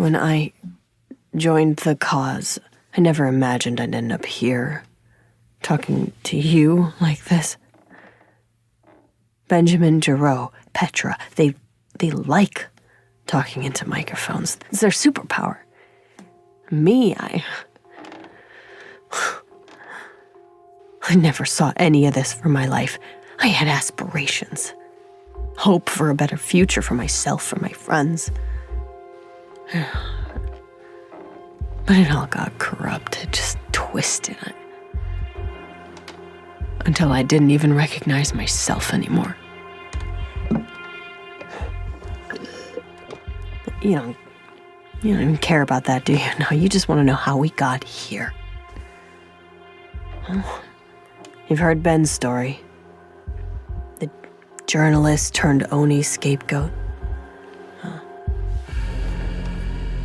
When I joined the cause, I never imagined I'd end up here, talking to you like this. Benjamin, Giroux, Petra, they like talking into microphones. It's their superpower. Me, I never saw any of this for my life. I had aspirations. Hope for a better future for myself, for my friends. But it all got corrupted, just twisted. Until I didn't even recognize myself anymore. You don't even care about that, do you? No, you just want to know how we got here. Oh, you've heard Ben's story. The journalist turned Oni scapegoat.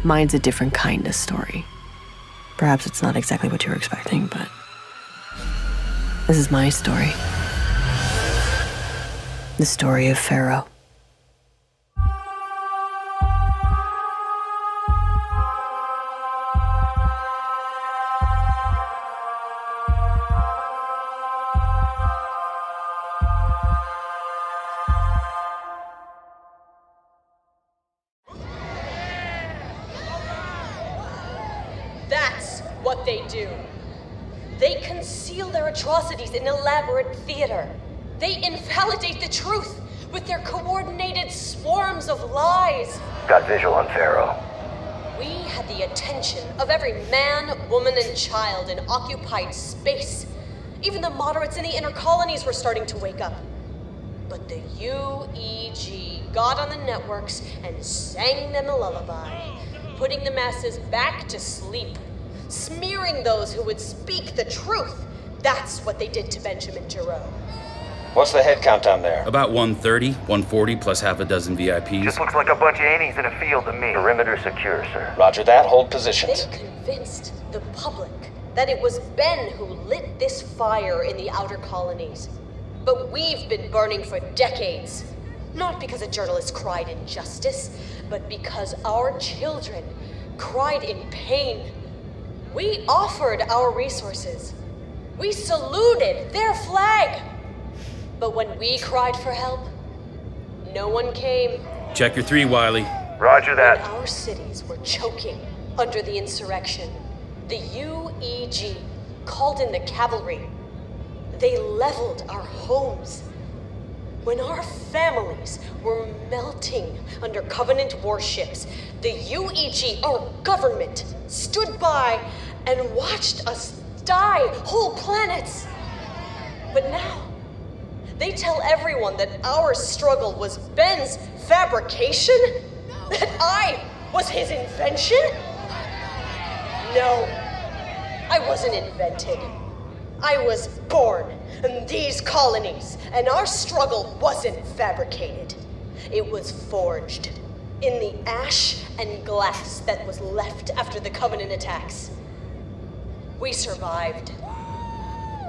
Mine's a different kind of story. Perhaps it's not exactly what you were expecting, but this is my story. The story of FERO. That's what they do. They conceal their atrocities in elaborate theater. They invalidate the truth with their coordinated swarms of lies. Got visual on FERO. We had the attention of every man, woman, and child in occupied space. Even the moderates in the inner colonies were starting to wake up. But the UEG got on the networks and sang them a lullaby, putting the masses back to sleep, smearing those who would speak the truth. That's what they did to Benjamin Giroux. What's the head count down there? About 130, 140 plus half a dozen VIPs. Just looks like a bunch of innies in a field to me. Perimeter secure, sir. Roger that. Hold positions. They convinced the public that it was Ben who lit this fire in the outer colonies. But we've been burning for decades. Not because a journalist cried injustice, but because our children cried in pain. We offered our resources. We saluted their flag. But when we cried for help, no one came. Check your 3, Wiley. Roger that. When our cities were choking under the insurrection, the UEG called in the cavalry. They leveled our homes. When our families were melting under Covenant warships, the UEG, our government, stood by and watched us die, whole planets. But now, they tell everyone that our struggle was Ben's fabrication? That I was his invention? No, I wasn't invented. I was born in these colonies, and our struggle wasn't fabricated. It was forged in the ash and glass that was left after the Covenant attacks. We survived.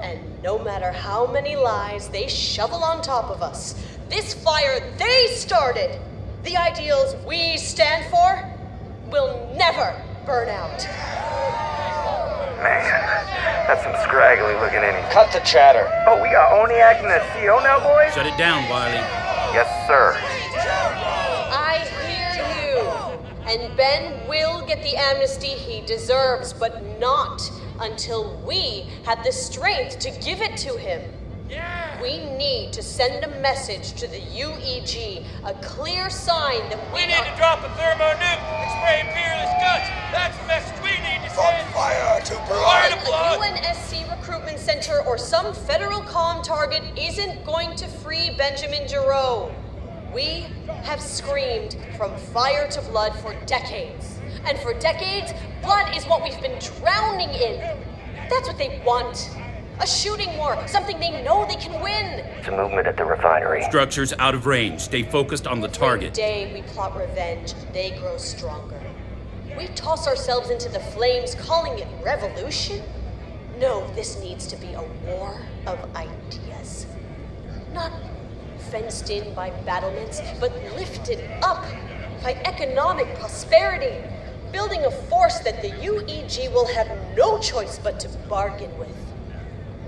And no matter how many lies they shovel on top of us, this fire they started, the ideals we stand for, will never burn out. Man, that's some scraggly looking innies. Cut the chatter. Oh, we got Oni acting as CO now, boys? Shut it down, Wiley. Yes, sir. I hear you. And Ben will get the amnesty he deserves, but not until we had the strength to give it to him. Yeah. We need to send a message to the UEG, a clear sign that we need to drop a thermonuke and spray Imperialist guts. That's the message we need to send. From fire to blood. A UNSC recruitment center or some federal comm target isn't going to free Benjamin Giroux. We have screamed from fire to blood for decades. And for decades, blood is what we've been drowning in. That's what they want. A shooting war, something they know they can win. It's a movement at the refinery. Structures out of range. Stay focused on the target. Every day we plot revenge, they grow stronger. We toss ourselves into the flames, calling it revolution? No, this needs to be a war of ideas. Not fenced in by battlements, but lifted up by economic prosperity. building a force that the UEG will have no choice but to bargain with.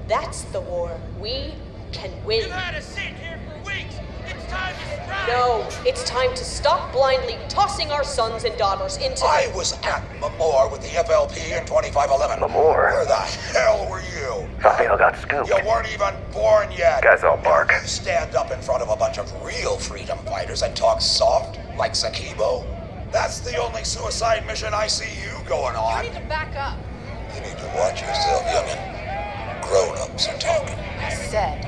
That's the war we can win. You've had us sitting here for weeks. It's time to strike. No, it's time to stop blindly tossing our sons and daughters into I was at Mamor with the FLP in 2511. Mamor? Where the hell were you? Raphael got scooped. You weren't even born yet. Guys all bark. You stand up in front of a bunch of real freedom fighters and talk soft, like Sakibo. That's the only suicide mission I see you going on. You need to back up. You need to watch yourself, youngin'. Grown-ups are talking. I said,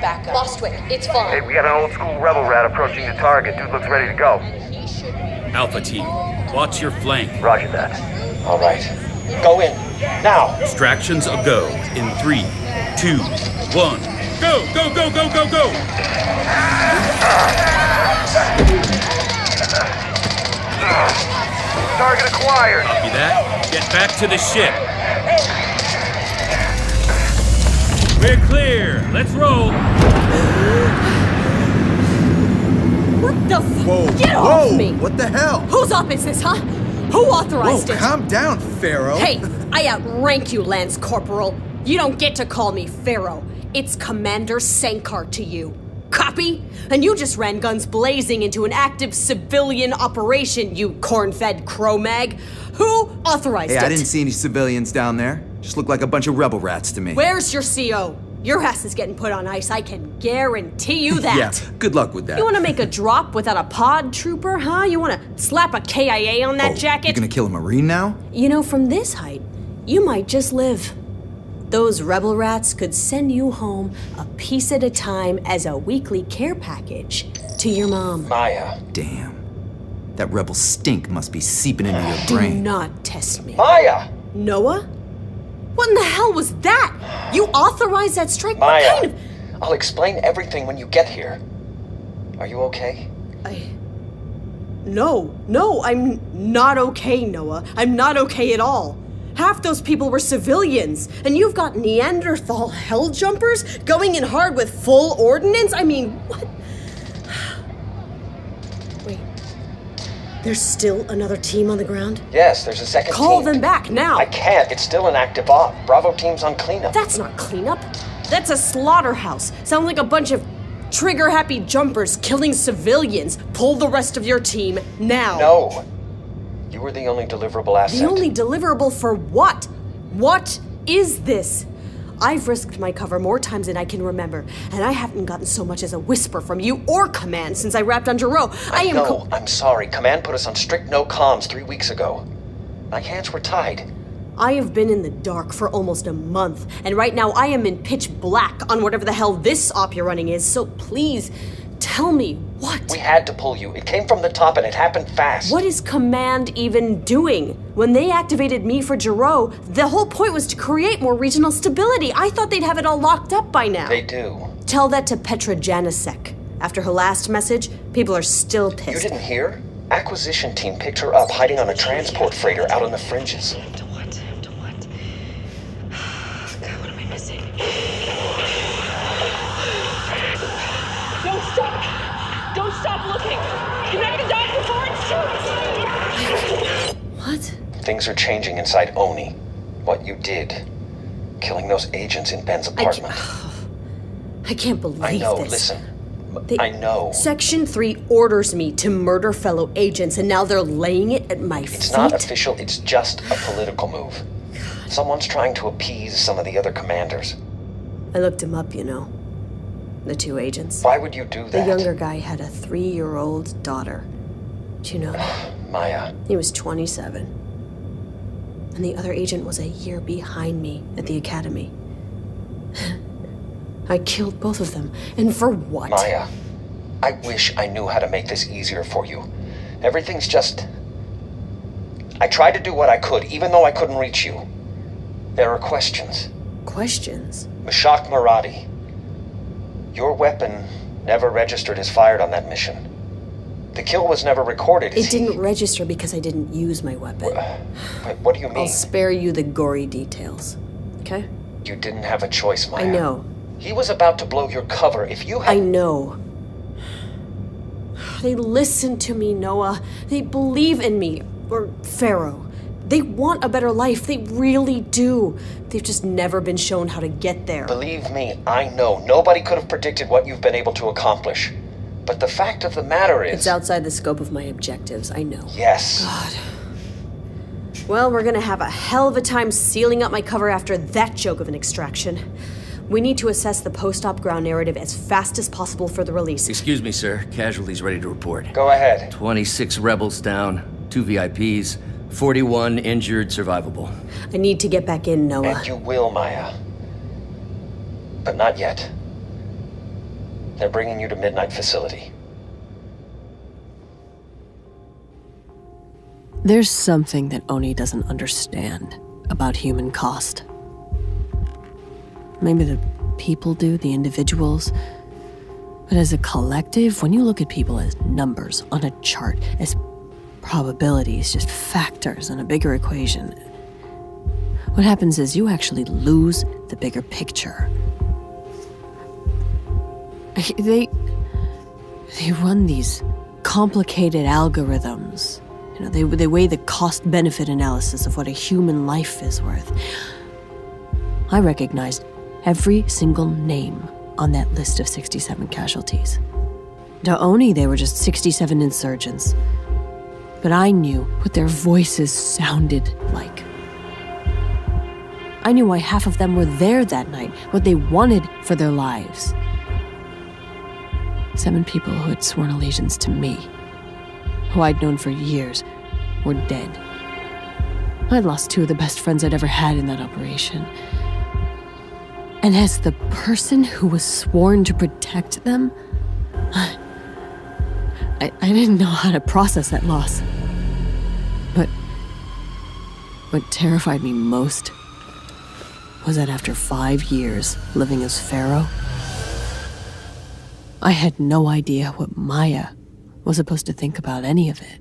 back up. Lostwick, it's fine. Hey, we got an old school rebel rat approaching the target. Dude looks ready to go. And he should be. Alpha team, watch your flank. Roger that. All right. Go in. Now. Distractions a go in 3, 2, 1. Go, go, go, go, go, go! Target acquired. Copy that. Get back to the ship. We're clear. Let's roll. What the f- Whoa, Get whoa! off me! What the hell? Whose op is this, huh? Who authorized Whoa, it? calm down, Pharaoh. Hey, I outrank you, Lance Corporal. You don't get to call me Pharaoh. It's Commander Sankar to you. Copy? And you just ran guns blazing into an active civilian operation, you corn-fed Cro-Mag. Who authorized Hey, it? I didn't see any civilians down there. Just looked like a bunch of rebel rats to me. Where's your CO? Your ass is getting put on ice, I can guarantee you that. Yeah, good luck with that. You want to make a drop without a pod trooper, huh? You want to slap a KIA on that Oh, jacket? You're gonna kill a Marine now? You know, from this height, you might just live. Those rebel rats could send you home a piece at a time as a weekly care package to your mom. Maya. Damn. That rebel stink must be seeping into your Do brain. not test me. Maya! Noah? What in the hell was that? You authorized that strike? Maya! What kind of... I'll explain everything when you get here. Are you okay? No, I'm not okay, Noah. I'm not okay at all. Half those people were civilians, and you've got Neanderthal hell jumpers going in hard with full ordnance? I mean, what? Wait. There's still another team on the ground? Yes, there's a second Call team. them back now. I can't. It's still an active op. Bravo team's on cleanup. That's not cleanup. That's a slaughterhouse. Sounds like a bunch of trigger-happy jumpers killing civilians. Pull the rest of your team now. No. You were the only deliverable asset. The only deliverable for what? What is this? I've risked my cover more times than I can remember, and I haven't gotten so much as a whisper from you or Command since I wrapped on Giroux. I'm sorry. Command put us on strict no comms 3 weeks ago. My hands were tied. I have been in the dark for almost a month, and right now I am in pitch black on whatever the hell this op you're running is, so please, tell me what? We had to pull you. It came from the top and it happened fast. What is Command even doing? When they activated me for Giroux, the whole point was to create more regional stability. I thought they'd have it all locked up by now. They do. Tell that to Petra Janicek. After her last message, people are still You pissed. didn't hear? Acquisition team picked her up hiding on a transport freighter out on the fringes. To what? God, what am I missing? Don't stop looking! You're not gonna die before it's true! What? Things are changing inside Oni. What you did. Killing those agents in Ben's apartment. I can't believe I know, this. listen. They- I know. Section 3 orders me to murder fellow agents, and now they're laying it at my feet? It's not official, it's just a political move. Someone's trying to appease some of the other commanders. I looked him up, you know. The 2 agents. Why would you do that? The younger guy had a 3-year-old daughter. Do you know that? Maya. He was 27. And the other agent was a year behind me at the academy. I killed both of them. And for what? Maya, I wish I knew how to make this easier for you. Everything's just... I tried to do what I could, even though I couldn't reach you. There are questions. Questions? Mashak Maradi. Your weapon never registered as fired on that mission. The kill was never recorded. It didn't register because I didn't use my weapon. Wait, what do you mean? I'll spare you the gory details. Okay? You didn't have a choice, Maya. I know. He was about to blow your cover if you had... I know. They listen to me, Noah. They believe in me. or FERO. They want a better life, they really do. They've just never been shown how to get there. Believe me, I know. Nobody could have predicted what you've been able to accomplish. But the fact of the matter is... It's outside the scope of my objectives, I know. Yes. God. Well, we're gonna have a hell of a time sealing up my cover after that joke of an extraction. We need to assess the post-op ground narrative as fast as possible for the release. Excuse me, sir. Casualties ready to report. Go ahead. 26 rebels down, 2 VIPs, 41 injured, survivable. I need to get back in, Noah. And you will, Maya. But not yet. They're bringing you to Midnight Facility. There's something that Oni doesn't understand about human cost. Maybe the people do, the individuals. But as a collective, when you look at people as numbers on a chart, as probabilities, just factors in a bigger equation, what happens is you actually lose the bigger picture. They run these complicated algorithms. You know, they weigh the cost-benefit analysis of what a human life is worth. I recognized every single name on that list of 67 casualties. To Oni, they were just 67 insurgents. But I knew what their voices sounded like. I knew why half of them were there that night, what they wanted for their lives. 7 people who had sworn allegiance to me, who I'd known for years, were dead. I'd lost 2 of the best friends I'd ever had in that operation. And as the person who was sworn to protect them, I didn't know how to process that loss. But what terrified me most was that after 5 years living as FERO, I had no idea what Maya was supposed to think about any of it.